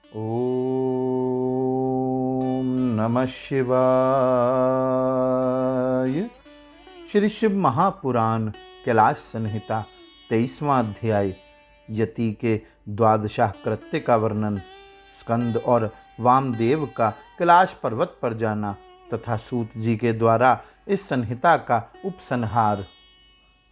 ओम नमः शिवाय। श्री शिव महापुराण कैलाश संहिता 23वां अध्याय यति के द्वादशाह कृत्य का वर्णन। स्कंद और वामदेव का कैलाश पर्वत पर जाना तथा सूत जी के द्वारा इस संहिता का उपसंहार।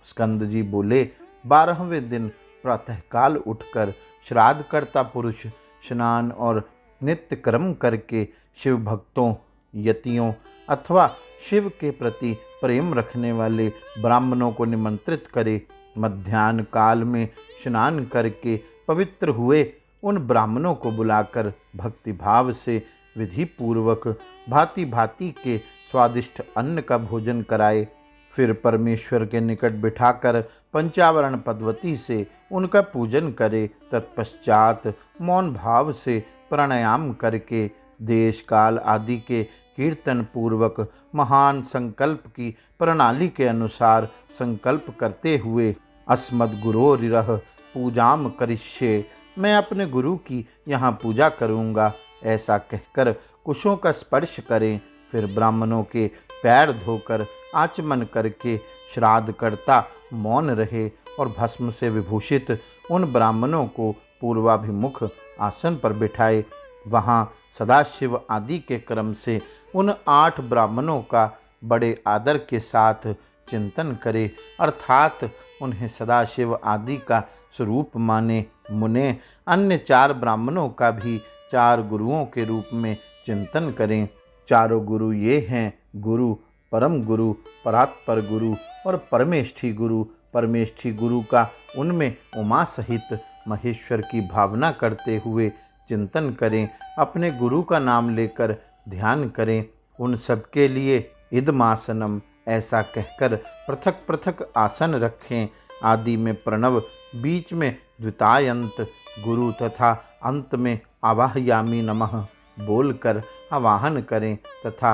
स्कंद जी बोले, 12वें दिन प्रातःकाल उठकर श्राद्धकर्ता पुरुष स्नान और नित्य कर्म करके शिव भक्तों, यतियों अथवा शिव के प्रति प्रेम रखने वाले ब्राह्मणों को निमंत्रित करे। मध्याह्न काल में स्नान करके पवित्र हुए उन ब्राह्मणों को बुलाकर भक्तिभाव से विधि पूर्वक भांति भांति के स्वादिष्ट अन्न का भोजन कराए। फिर परमेश्वर के निकट बिठाकर पंचावरण पद्धति से उनका पूजन करे। तत्पश्चात मौन भाव से प्राणायाम करके देश काल आदि के कीर्तन पूर्वक महान संकल्प की प्रणाली के अनुसार संकल्प करते हुए अस्मद्गुरोरिरः पूजाम करिष्ये, मैं अपने गुरु की यहाँ पूजा करूँगा, ऐसा कहकर कुशों का स्पर्श करें। फिर ब्राह्मणों के पैर धोकर आचमन करके श्राद्धकर्ता मौन रहे और भस्म से विभूषित उन ब्राह्मणों को पूर्वाभिमुख आसन पर बिठाए। वहाँ सदाशिव आदि के क्रम से उन 8 ब्राह्मणों का बड़े आदर के साथ चिंतन करे, अर्थात उन्हें सदाशिव आदि का स्वरूप माने। मुने अन्य 4 ब्राह्मणों का भी 4 गुरुओं के रूप में चिंतन करें। चारों गुरु ये हैं गुरु, परम गुरु, परात्पर गुरु और परमेष्ठी गुरु। परमेष्ठी गुरु का उनमें उमा सहित महेश्वर की भावना करते हुए चिंतन करें। अपने गुरु का नाम लेकर ध्यान करें। उन सबके लिए इदमासनम ऐसा कहकर पृथक पृथक आसन रखें। आदि में प्रणव, बीच में द्वितायंत गुरु तथा अंत में आवाहयामी नमः बोलकर आवाहन करें तथा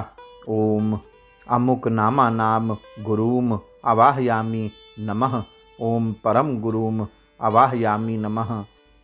ओम अमुक नामा नाम गुरुम आवाहयामी नमः, ओम परम गुरुम आवाहयामी नमः,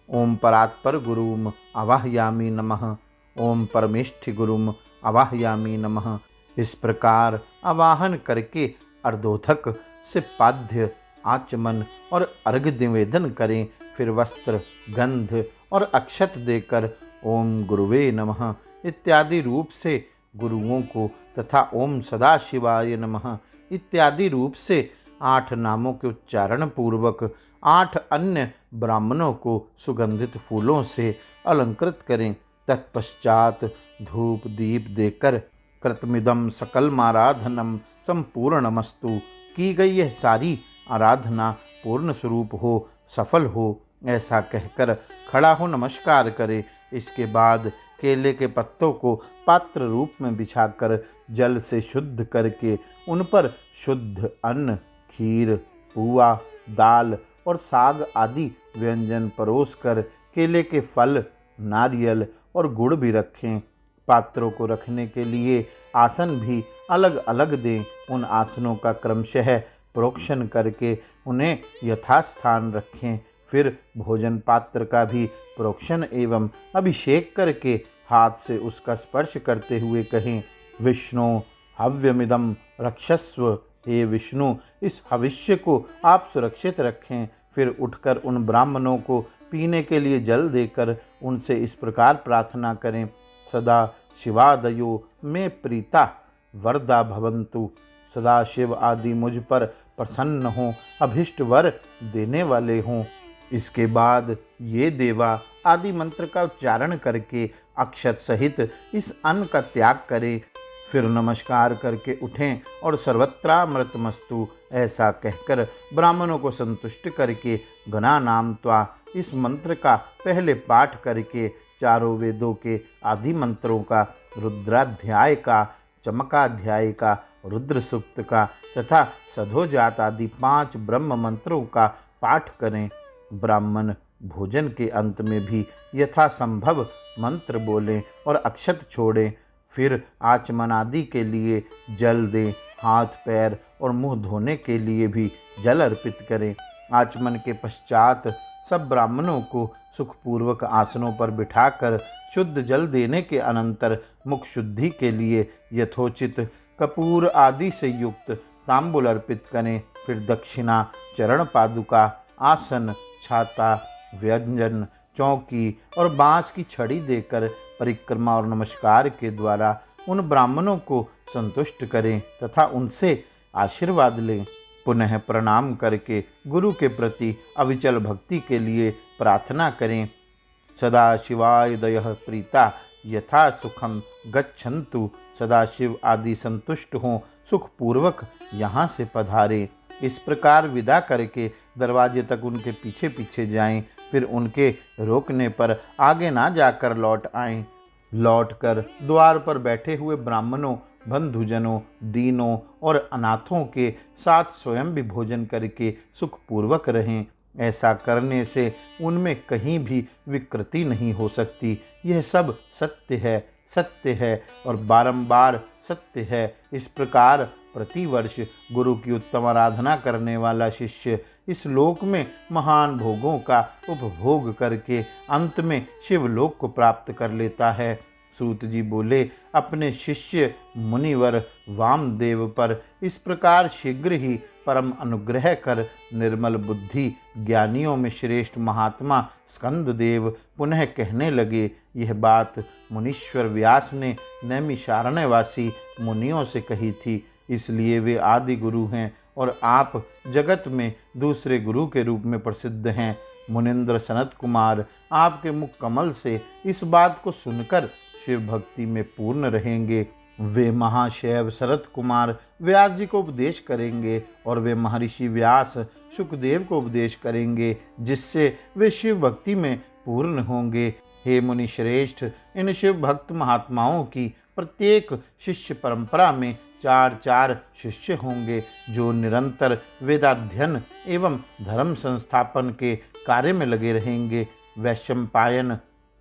ओम परात्पर गुरुम आवाहयामी नमः, ओम परमेष्ठि गुरुम आवाहयामी नमः। इस प्रकार आवाहन करके अर्धोथक से पाद्य, आचमन और अर्घ्य निवेदन करें। फिर वस्त्र, गंध और अक्षत देकर ओम गुरुवे नमः इत्यादि रूप से गुरुओं को तथा ओम सदाशिवाय नमः इत्यादि रूप से 8 नामों के उच्चारण पूर्वक 8 अन्य ब्राह्मणों को सुगंधित फूलों से अलंकृत करें। तत्पश्चात धूप दीप देकर कृतमिदं सकलमाराधनम संपूर्णमस्तु, की गई यह सारी आराधना पूर्ण स्वरूप हो, सफल हो, ऐसा कहकर खड़ा हो नमस्कार करे। इसके बाद केले के पत्तों को पात्र रूप में बिछाकर जल से शुद्ध करके उन पर शुद्ध अन्न, खीर, पुआ, दाल और साग आदि व्यंजन परोसकर केले के फल, नारियल और गुड़ भी रखें। पात्रों को रखने के लिए आसन भी अलग अलग दें। उन आसनों का क्रमशः प्रोक्षण करके उन्हें यथास्थान रखें। फिर भोजन पात्र का भी प्रोक्षण एवं अभिषेक करके हाथ से उसका स्पर्श करते हुए कहें, विष्णु हव्यमिदं रक्षस्व, हे विष्णु इस हविष्य को आप सुरक्षित रखें। फिर उठकर उन ब्राह्मणों को पीने के लिए जल देकर उनसे इस प्रकार प्रार्थना करें, सदा शिवादयो में प्रीता वरदा भवन्तु, सदा शिव आदि मुझ पर प्रसन्न हों, अभिष्ट वर देने वाले हों। इसके बाद ये देवा आदि मंत्र का उच्चारण करके अक्षत सहित इस अन्न का त्याग करें। फिर नमस्कार करके उठें और सर्वत्रामृतमस्तु ऐसा कहकर ब्राह्मणों को संतुष्ट करके गणा नाम त्वा इस मंत्र का पहले पाठ करके चारों वेदों के आदि मंत्रों का, रुद्राध्याय का, चमकाध्याय का, रुद्र सूक्त का तथा सधोजात आदि 5 ब्रह्म मंत्रों का पाठ करें। ब्राह्मण भोजन के अंत में भी यथासंभव मंत्र बोलें और अक्षत छोड़ें। फिर आचमन आदि के लिए जल दें। हाथ पैर और मुंह धोने के लिए भी जल अर्पित करें। आचमन के पश्चात सब ब्राह्मणों को सुखपूर्वक आसनों पर बिठाकर शुद्ध जल देने के अनंतर मुख शुद्धि के लिए यथोचित कपूर आदि से युक्त तांबूल अर्पित करें। फिर दक्षिणा, चरण पादुका, आसन, छाता, व्यंजन, चौकी और बांस की छड़ी देकर परिक्रमा और नमस्कार के द्वारा उन ब्राह्मणों को संतुष्ट करें तथा उनसे आशीर्वाद लें। पुनः प्रणाम करके गुरु के प्रति अविचल भक्ति के लिए प्रार्थना करें। सदा शिवाय दयः प्रीता यथा सुखम गच्छन्तु। सदाशिव आदि संतुष्ट हों, सुखपूर्वक यहाँ से पधारें। इस प्रकार विदा करके दरवाजे तक उनके पीछे पीछे जाएं। फिर उनके रोकने पर आगे ना जाकर लौट आएं। लौटकर द्वार पर बैठे हुए ब्राह्मणों, बंधुजनों, दीनों और अनाथों के साथ स्वयं भी भोजन करके सुखपूर्वक रहें। ऐसा करने से उनमें कहीं भी विकृति नहीं हो सकती। यह सब सत्य है और बारंबार सत्य है। इस प्रकार प्रतिवर्ष गुरु की उत्तम आराधना करने वाला शिष्य इस लोक में महान भोगों का उपभोग करके अंत में शिवलोक को प्राप्त कर लेता है। सूत जी बोले, अपने शिष्य मुनिवर वामदेव पर इस प्रकार शीघ्र ही परम अनुग्रह कर निर्मल बुद्धि ज्ञानियों में श्रेष्ठ महात्मा स्कंददेव पुनः कहने लगे। यह बात मुनीश्वर व्यास ने नैमिषारण्यवासी मुनियों से कही थी, इसलिए वे आदि गुरु हैं और आप जगत में दूसरे गुरु के रूप में प्रसिद्ध हैं। मुनिंद्र सनत कुमार आपके मुख कमल से इस बात को सुनकर शिव भक्ति में पूर्ण रहेंगे। वे महाशैव शरत कुमार व्यास जी को उपदेश करेंगे और वे महर्षि व्यास शुकदेव को उपदेश करेंगे, जिससे वे शिव भक्ति में पूर्ण होंगे। हे मुनि श्रेष्ठ, इन शिव भक्त महात्माओं की प्रत्येक शिष्य परंपरा में 4 शिष्य होंगे, जो निरंतर वेदाध्ययन एवं धर्म संस्थापन के कार्य में लगे रहेंगे। वैशंपायन,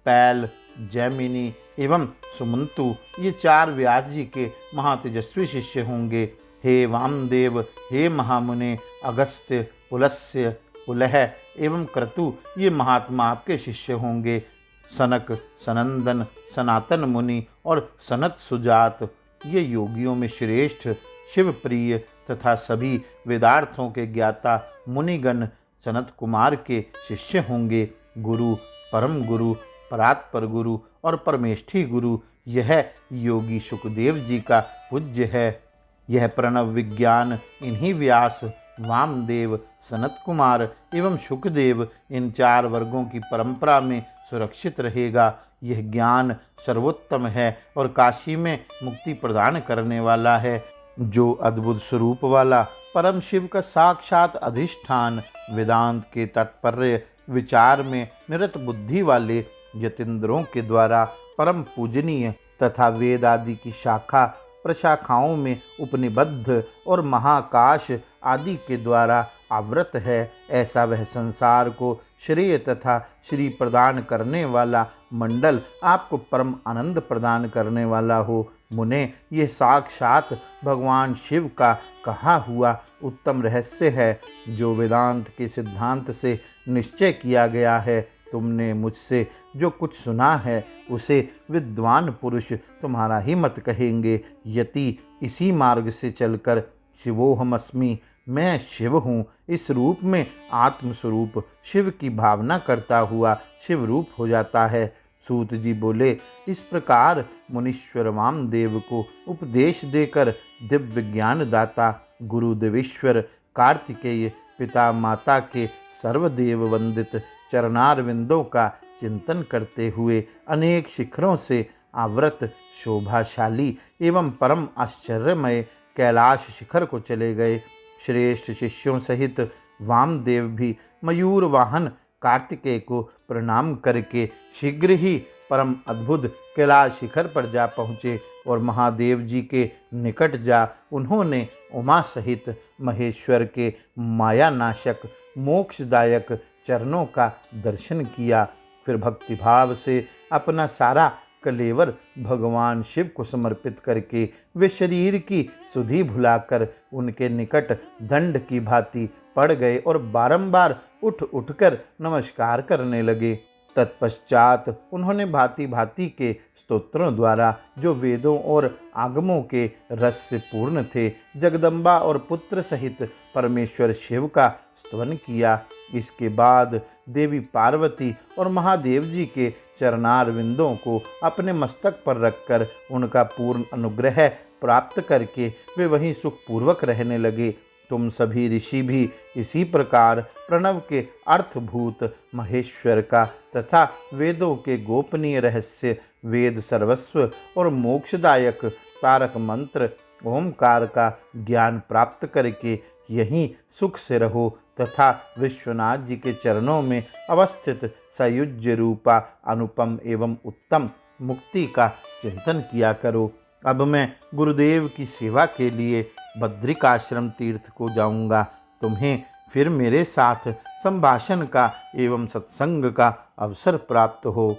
पैल, जैमिनी एवं सुमंतु ये 4 व्यास जी के महातेजस्वी शिष्य होंगे। हे वामदेव, हे महामुने, अगस्त्य, पुलस्त्य, पुलह एवं क्रतु ये महात्मा आपके शिष्य होंगे। सनक, सनंदन, सनातन मुनि और सनत सुजात ये योगियों में श्रेष्ठ शिव प्रिय तथा सभी वेदार्थों के ज्ञाता मुनिगण सनत कुमार के शिष्य होंगे। गुरु, परम गुरु, परात्पर गुरु और परमेष्ठी गुरु यह योगी शुकदेव जी का पूज्य है। यह प्रणव विज्ञान इन्हीं व्यास, वामदेव, सनत कुमार एवं शुकदेव इन 4 वर्गों की परंपरा में सुरक्षित रहेगा। यह ज्ञान सर्वोत्तम है और काशी में मुक्ति प्रदान करने वाला है। जो अद्भुत स्वरूप वाला परम शिव का साक्षात अधिष्ठान, वेदांत के तात्पर्य विचार में निरत बुद्धि वाले यतीन्द्रों के द्वारा परम पूजनीय तथा वेद आदि की शाखा प्रशाखाओं में उपनिबद्ध और महाकाश आदि के द्वारा आवृत है, ऐसा वह संसार को श्रेय तथा श्री प्रदान करने वाला मंडल आपको परम आनंद प्रदान करने वाला हो। मुने, ये साक्षात भगवान शिव का कहा हुआ उत्तम रहस्य है, जो वेदांत के सिद्धांत से निश्चय किया गया है। तुमने मुझसे जो कुछ सुना है उसे विद्वान पुरुष तुम्हारा ही मत कहेंगे। यति इसी मार्ग से चलकर शिवोहमस्मि, मैं शिव हूँ, इस रूप में आत्मस्वरूप शिव की भावना करता हुआ शिव रूप हो जाता है। सूत जी बोले, इस प्रकार मुनीश्वर वामदेव को उपदेश देकर दिव्य ज्ञान दाता गुरुदेवेश्वर कार्तिकेय पिता माता के सर्वदेव वंदित चरणारविंदों का चिंतन करते हुए अनेक शिखरों से आवृत शोभाशाली एवं परम आश्चर्यमय कैलाश शिखर को चले गए। श्रेष्ठ शिष्यों सहित वामदेव भी मयूर वाहन कार्तिकेय को प्रणाम करके शीघ्र ही परम अद्भुत कैलाश शिखर पर जा पहुँचे और महादेव जी के निकट जा उन्होंने उमा सहित महेश्वर के मायानाशक मोक्षदायक चरणों का दर्शन किया। फिर भक्तिभाव से अपना सारा कलेवर भगवान शिव को समर्पित करके वे शरीर की सुधि भुलाकर उनके निकट दंड की भांति पड़ गए और बारंबार उठ उठकर नमस्कार करने लगे। तत्पश्चात उन्होंने भांति भांति के स्तोत्रों द्वारा, जो वेदों और आगमों के रस से पूर्ण थे, जगदम्बा और पुत्र सहित परमेश्वर शिव का स्तवन किया। इसके बाद देवी पार्वती और महादेव जी के चरणार विंदों को अपने मस्तक पर रखकर उनका पूर्ण अनुग्रह प्राप्त करके वे वहीं सुखपूर्वक रहने लगे। तुम सभी ऋषि भी इसी प्रकार प्रणव के अर्थभूत महेश्वर का तथा वेदों के गोपनीय रहस्य, वेद सर्वस्व और मोक्षदायक तारक मंत्र ओमकार का ज्ञान प्राप्त करके यहीं सुख से रहो तथा विश्वनाथ जी के चरणों में अवस्थित सयुज्य रूपा अनुपम एवं उत्तम मुक्ति का चिंतन किया करो। अब मैं गुरुदेव की सेवा के लिए बद्रिकाश्रम तीर्थ को जाऊंगा। तुम्हें फिर मेरे साथ संभाषण का एवं सत्संग का अवसर प्राप्त हो।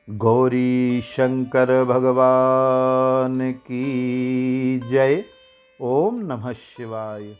गौरी शंकर भगवान की जय। ओम नमः शिवाय।